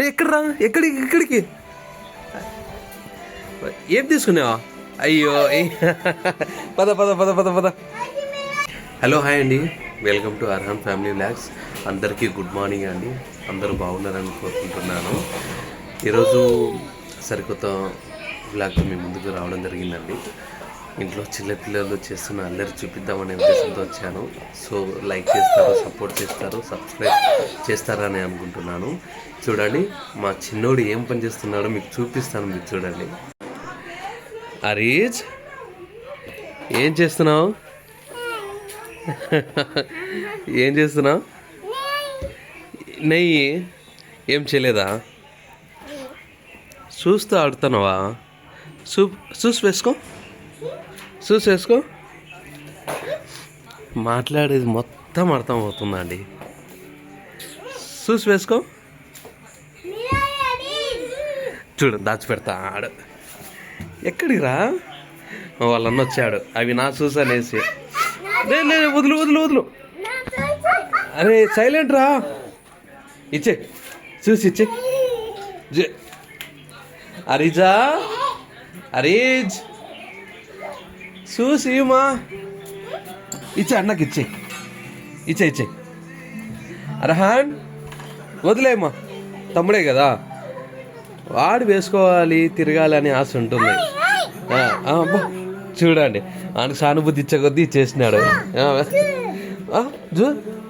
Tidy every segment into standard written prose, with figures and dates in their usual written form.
ఎక్కడ రా ఎక్కడికి ఏం తీసుకున్నావా? అయ్యో పద పద పద పద పద. హలో హాయ్ అండి, welcome to Arhan family vlogs. అందరికీ గుడ్ మార్నింగ్ అండి. అందరూ బాగున్నారని కోరుకుంటున్నాను. ఈరోజు సరికొత్త వ్లాగ్తో మీ ముందుకు రావడం జరిగిందండి. ఇంట్లో చిన్నపిల్లలు చేస్తున్న అల్లరి చూపిద్దామనే ఉద్దేశంతో వచ్చాను. సో లైక్ చేస్తారు, సపోర్ట్ చేస్తారు, సబ్స్క్రైబ్ చేస్తారని అనుకుంటున్నాను. చూడండి మా చిన్నోడు ఏం పని చేస్తున్నాడో మీకు చూపిస్తాను. మీరు చూడండి. అరీజ్ ఏం చేస్తున్నావు? ఏం చేస్తున్నావు? నెయ్యి ఏం చేయలేదా? చూస్తూ ఆడుతున్నావా? షూస్ వేసుకో. మాట్లాడేది మొత్తం అర్థం అవుతుందండి. షూస్ వేసుకో. చూడు దాచిపెడతా ఆడు. ఎక్కడికి రా? వాళ్ళన్న వచ్చాడు. అవి నా షూస్ అనేసి. లేదు వదులు. అరే సైలెంట్ రా. ఇచ్చే షూస్ ఇచ్చే. అరీజ్ షూస్ ఇమ్మా. ఇచ్చే అన్నకి ఇచ్చే. అర్హాన్ వదిలేమ్మా, తమ్ముడే కదా, వాడు వేసుకోవాలి, తిరగాలి అని ఆశ ఉంటుంది. చూడండి ఆయనకు సానుభూతి ఇచ్చే కొద్దీ ఇచ్చేసినాడు.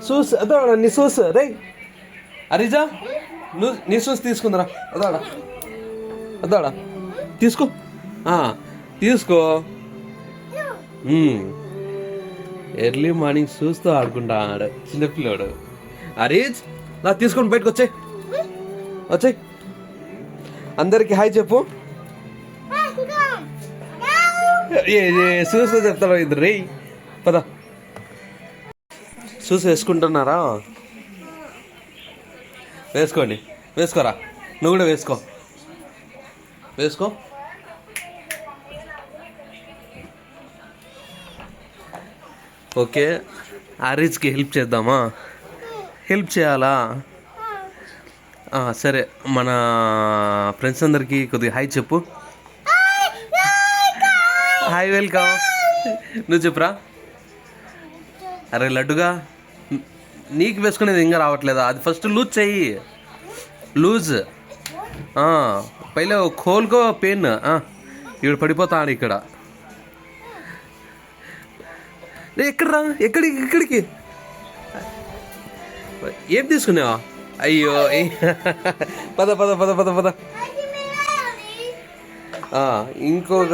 షూస్ అదా నీ షూస్ రే. అరీజా నీ షూస్ తీసుకుందరా. అదాడా తీసుకో. ఎర్లీ మార్నింగ్ షూస్తో ఆడుకుంటాడు చిన్నపిల్లాడు. అరీజ్ నా తీసుకొని బయటకు వచ్చాయి. అందరికి హాయ్ చెప్పు. షూస్ చెప్తాడు ఇద్దరు. రే పద. షూస్ వేసుకుంటున్నారా? వేసుకోరా. నువ్వు కూడా వేసుకో. ఓకే, ఆరీజ్కి హెల్ప్ చేద్దామా? హెల్ప్ చేయాలా? సరే, మన ఫ్రెండ్స్ అందరికీ కొద్దిగా హాయ్ చెప్పు. Hi, welcome. నువ్వు చెప్పురా. అరే లడ్డుగా, నీకు వేసుకునేది ఇంకా రావట్లేదా? అది ఫస్ట్ లూజ్ చెయ్యి. లూజ్ పైలే ఖోల్కో పెన్. ఇప్పుడు పడిపోతాడు ఇక్కడ. ఎక్కడ రా ఎక్కడికి ఏం తీసుకున్నావా? అయ్యో పద పద పద పద పద. ఇంకొక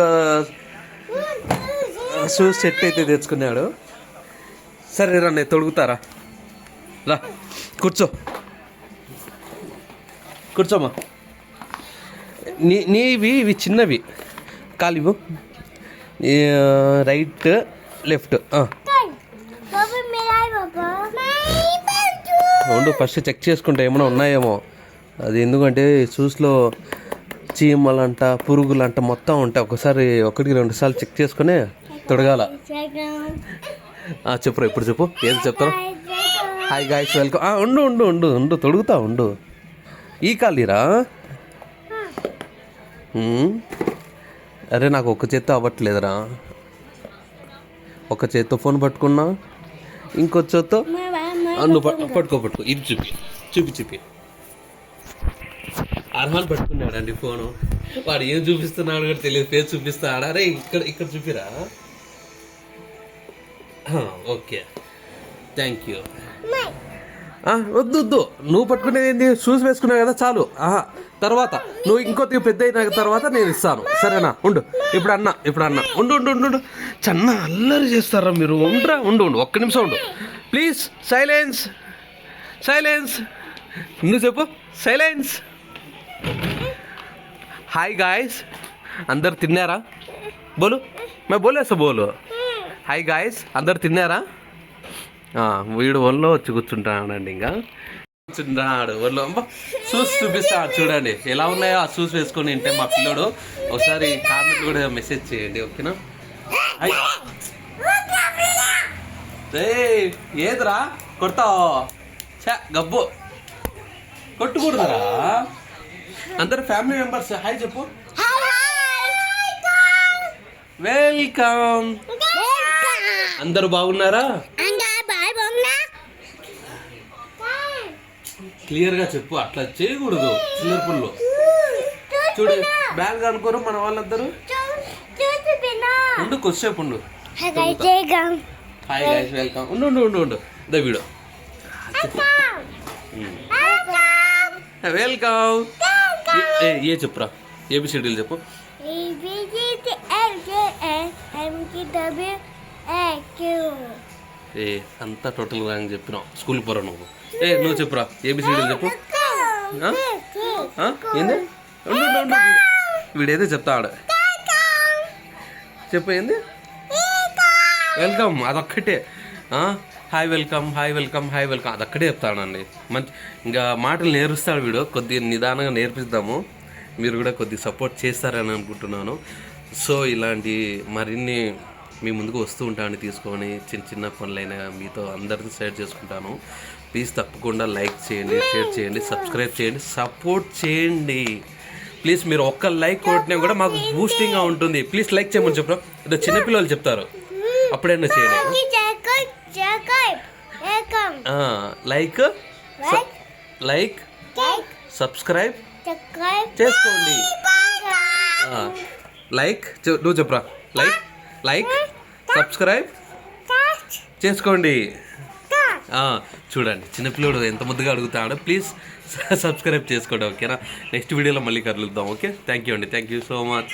షూస్ సెట్ అయితే తెచ్చుకున్నాడు. సరే రా, నేను తొడుగుతారా. రా కూర్చోమ్మా. నీవి ఇవి చిన్నవి. కాలివు రైట్ లెఫ్ట్. ఉండు, ఫస్ట్ చెక్ చేసుకుంటా ఏమైనా ఉన్నాయేమో. అది ఎందుకంటే షూస్లో చీమలంట, పురుగులంట మొత్తం ఉంటాయి. ఒకసారి 1-2 సార్లు చెక్ చేసుకుని తొడగాల. చెప్పురా, ఇప్పుడు చెప్పు. ఏది చెప్తారు? Hi guys, welcome. ఉండు తొడుగుతా ఉండు. ఈ ఖాళీరా. అరే నాకు ఒక చేత్తో అవ్వట్లేదురా. ఒక చేత్తో ఫోన్ పట్టుకున్నా, ఇంకో చేత్తో నువ్వు పట్టుకో. ఇది చూపి. అర్హాన్ పట్టుకున్నాడండి ఫోను. వాడు ఏం చూపిస్తున్నాడు కూడా తెలియదు. ఫేస్ చూపిస్తాడా? అరే ఇక్కడ చూపిరా. Okay, thank you. వద్దు, నువ్వు పట్టుకునేది ఏంది? షూస్ వేసుకున్నావు కదా, చాలు. తర్వాత నువ్వు ఇంకొద్ది పెద్ద అయిన తర్వాత నేను ఇస్తాను, సరేనా? ఉండు. ఇప్పుడు అన్న ఉండు. చిన్న అల్లరి చేస్తారా మీరు? ఉండు. ఒక్క నిమిషం ఉండు ప్లీజ్. సైలెన్స్. నువ్వు చెప్పు. సైలెన్స్. హాయ్ గాయస్, అందరు తిన్నారా? బోలు బోలు. హాయ్ గాయస్, అందరు తిన్నారా? వీడు ఒళ్ళో వచ్చి కూర్చుంటానండి. ఇంకా కూర్చుంటాడు ఒళ్ళో. షూస్ చూపిస్తాడు చూడండి ఎలా ఉన్నాయో. ఆ షూస్ వేసుకొని ఉంటే మా పిల్లడు. ఒకసారి కామెంట్ కూడా మెసేజ్ చేయండి, ఓకేనా? ఏదిరా కొడతావు? గబ్బు కొట్టుకూడదురా. అందరు ఫ్యామిలీ మెంబర్స్ హాయ్ చెప్పు. వెల్కమ్. అందరు బాగున్నారా? క్లియర్ గా చెప్పు, అట్లా చేయకూడదు. చిల్లర పుల్లు చూడు, బ్యాగ్ అనుకోరు మన వాళ్ళందరూ. ఉండు కొద్దిసేపు ఉండు. Hi guys welcome. ఉండు ఉండు ఉండు ఉండు ద వీడియో. వెల్కమ్. ఏ చెప్పురా, ఏబిసిడీలు చెప్పు. ఏ అంతా టోటల్ రాంగ్ చెప్పినావు. స్కూల్కి పోరా నువ్వు. నువ్వు చెప్పురా, ఏబిసిడీలు చెప్పు. ఏంది? వీడేదో చెప్తా ఆడ చెప్పు. ఏంది? వెల్కమ్ అదొక్కటే. Hi welcome, hi welcome, hi welcome అదొక్కటే చెప్తాడండి. మంచి ఇంకా మాటలు నేర్పిస్తాడు వీడు. కొద్దిగా నిదానంగా నేర్పిస్తాము. మీరు కూడా కొద్దిగా సపోర్ట్ చేస్తారని అనుకుంటున్నాను. సో ఇలాంటి మరిన్ని మీ ముందుకు వస్తూ ఉంటాను తీసుకొని. చిన్న చిన్న పనులైనా మీతో అందరితో షేర్ చేసుకుంటాను. ప్లీజ్ తప్పకుండా లైక్ చేయండి, షేర్ చేయండి, సబ్స్క్రైబ్ చేయండి, సపోర్ట్ చేయండి. ప్లీజ్ మీరు ఒక్క లైక్ కొట్టినా కూడా మాకు బూస్టింగ్గా ఉంటుంది. ప్లీజ్ లైక్ చేయమని చెప్పరా. ఇదో చిన్నపిల్లలు చెప్తారు, అప్పుడైనా చేయండి. లైక్ లైక్ సబ్స్క్రైబ్ చేసుకోండి. లైక్ నువ్వు చెప్పరా. లైక్ లైక్ సబ్స్క్రైబ్ చేసుకోండి. చూడండి చిన్నపిల్లడు ఎంత ముద్దుగా అడుగుతాడో. ప్లీజ్ సబ్స్క్రైబ్ చేసుకోండి. ఓకేనా? నెక్స్ట్ వీడియోలో మళ్ళీ కలుద్దాం. ఓకే, థ్యాంక్ యూ అండి. Thank you so much.